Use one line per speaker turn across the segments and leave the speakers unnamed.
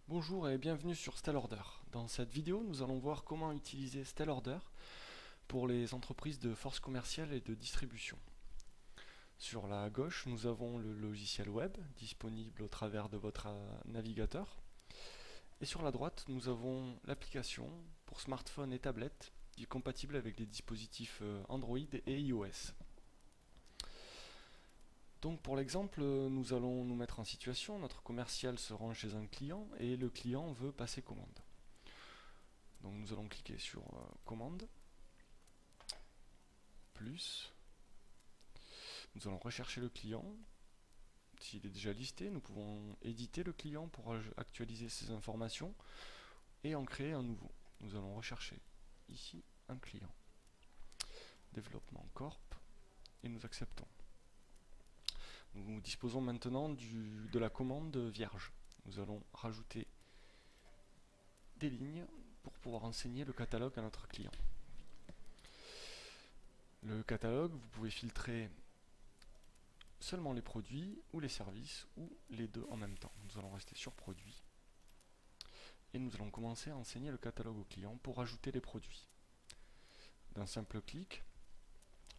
Bonjour et bienvenue sur StallOrder. Dans cette vidéo, nous allons voir comment utiliser StallOrder pour les entreprises de force commerciale et de distribution. Sur la gauche, nous avons le logiciel web disponible au travers de votre navigateur. Et sur la droite, nous avons l'application pour smartphone et tablette qui est compatible avec les dispositifs Android et iOS. Donc pour l'exemple, nous allons nous mettre en situation, notre commercial se rend chez un client et le client veut passer commande. Donc nous allons cliquer sur commande, plus, nous allons rechercher le client. S'il est déjà listé, nous pouvons éditer le client pour actualiser ses informations et en créer un nouveau. Nous allons rechercher ici un client. Développement Corp et nous acceptons. Nous disposons maintenant de la commande vierge. Nous allons rajouter des lignes pour pouvoir enseigner le catalogue à notre client. Le catalogue, vous pouvez filtrer seulement les produits ou les services ou les deux en même temps. Nous allons rester sur produits et nous allons commencer à enseigner le catalogue au client pour ajouter les produits. D'un simple clic,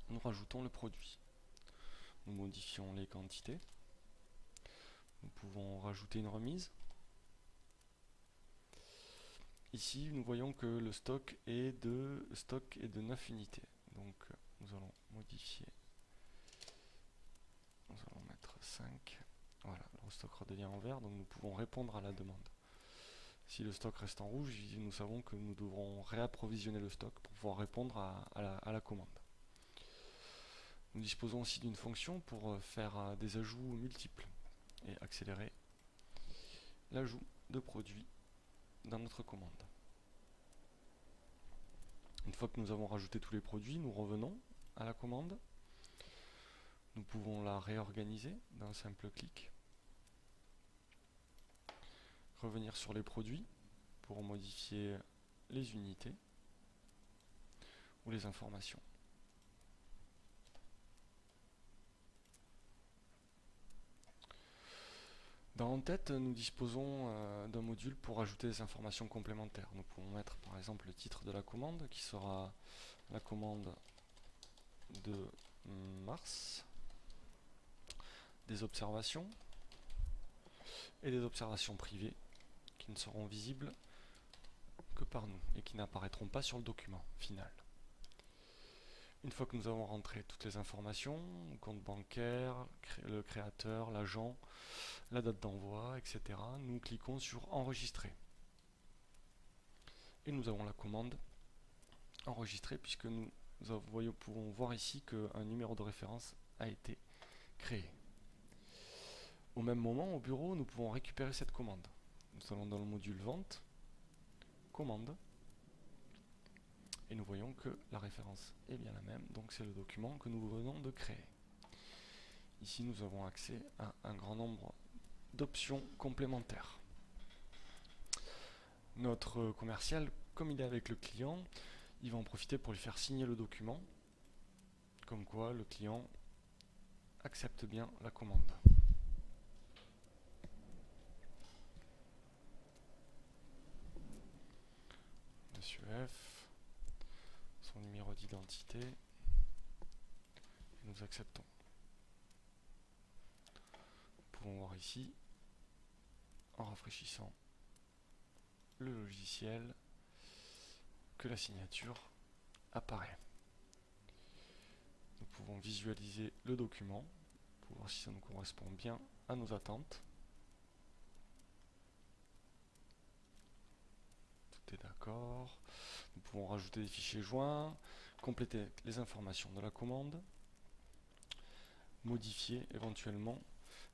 nous rajoutons le produit. Nous modifions les quantités. Nous pouvons rajouter une remise. Ici, nous voyons que le stock est de 9 unités. Donc, nous allons modifier. Nous allons mettre 5. Voilà, le stock redevient en vert, donc nous pouvons répondre à la demande. Si le stock reste en rouge, nous savons que nous devrons réapprovisionner le stock pour pouvoir répondre à la commande. Nous disposons aussi d'une fonction pour faire des ajouts multiples et accélérer l'ajout de produits dans notre commande. Une fois que nous avons rajouté tous les produits, nous revenons à la commande. Nous pouvons la réorganiser d'un simple clic. Revenir sur les produits pour modifier les unités ou les informations. Dans En-tête, nous disposons d'un module pour ajouter des informations complémentaires. Nous pouvons mettre par exemple le titre de la commande qui sera la commande de mars, des observations et des observations privées qui ne seront visibles que par nous et qui n'apparaîtront pas sur le document final. Une fois que nous avons rentré toutes les informations, le compte bancaire, le créateur, l'agent, la date d'envoi, etc., nous cliquons sur enregistrer. Et nous avons la commande enregistrée puisque nous pouvons voir ici qu'un numéro de référence a été créé. Au même moment, au bureau, nous pouvons récupérer cette commande. Nous allons dans le module vente, commande, et nous voyons que la référence est bien la même, donc c'est le document que nous venons de créer. Ici, nous avons accès à un grand nombre d'options complémentaires. Notre commercial, comme il est avec le client, il va en profiter pour lui faire signer le document, comme quoi le client accepte bien la commande. Monsieur F, son numéro d'identité, et nous acceptons. Nous pouvons voir ici, en rafraîchissant le logiciel, que la signature apparaît. Nous pouvons visualiser le document pour voir si ça nous correspond bien à nos attentes. Tout est d'accord. Nous pouvons rajouter des fichiers joints, compléter les informations de la commande, modifier éventuellement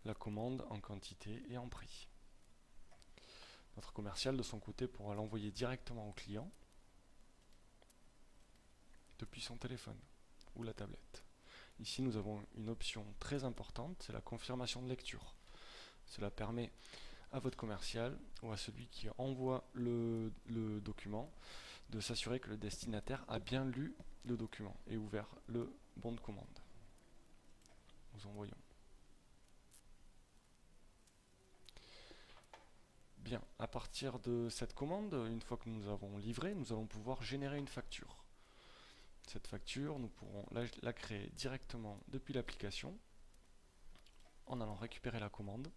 la commande en quantité et en prix. Notre commercial de son côté pourra l'envoyer directement au client depuis son téléphone ou la tablette. Ici nous avons une option très importante, c'est la confirmation de lecture. Cela permet à votre commercial ou à celui qui envoie le document de s'assurer que le destinataire a bien lu le document et ouvert le bon de commande. Nous envoyons. bien, à partir de cette commande, une fois que nous avons livré, nous allons pouvoir générer une facture. Cette facture, nous pourrons la créer directement depuis l'application en allant récupérer la commande.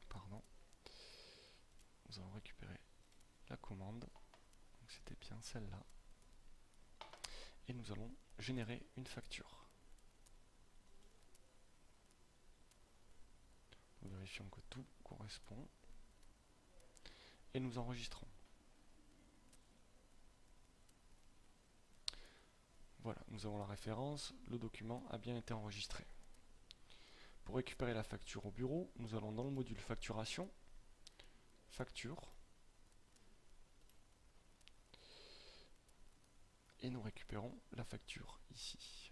Pardon. Nous allons récupérer la commande. C'était bien celle-là. Et nous allons générer une facture. Nous vérifions que tout correspond. Et nous enregistrons. Voilà, nous avons la référence, le document a bien été enregistré. Pour récupérer la facture au bureau, nous allons dans le module facturation, facture, et nous récupérons la facture ici.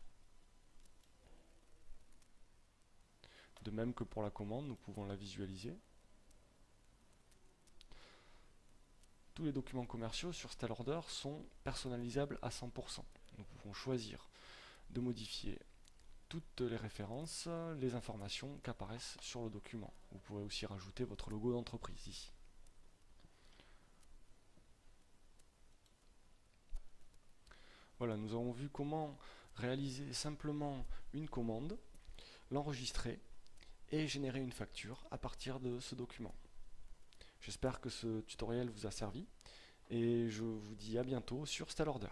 De même que pour la commande, nous pouvons la visualiser. Tous les documents commerciaux sur StyleOrder sont personnalisables à 100%. Nous pouvons choisir de modifier toutes les références, les informations qui apparaissent sur le document. Vous pouvez aussi rajouter votre logo d'entreprise ici. Voilà, nous avons vu comment réaliser simplement une commande, l'enregistrer et générer une facture à partir de ce document. J'espère que ce tutoriel vous a servi et je vous dis à bientôt sur StyleOrder.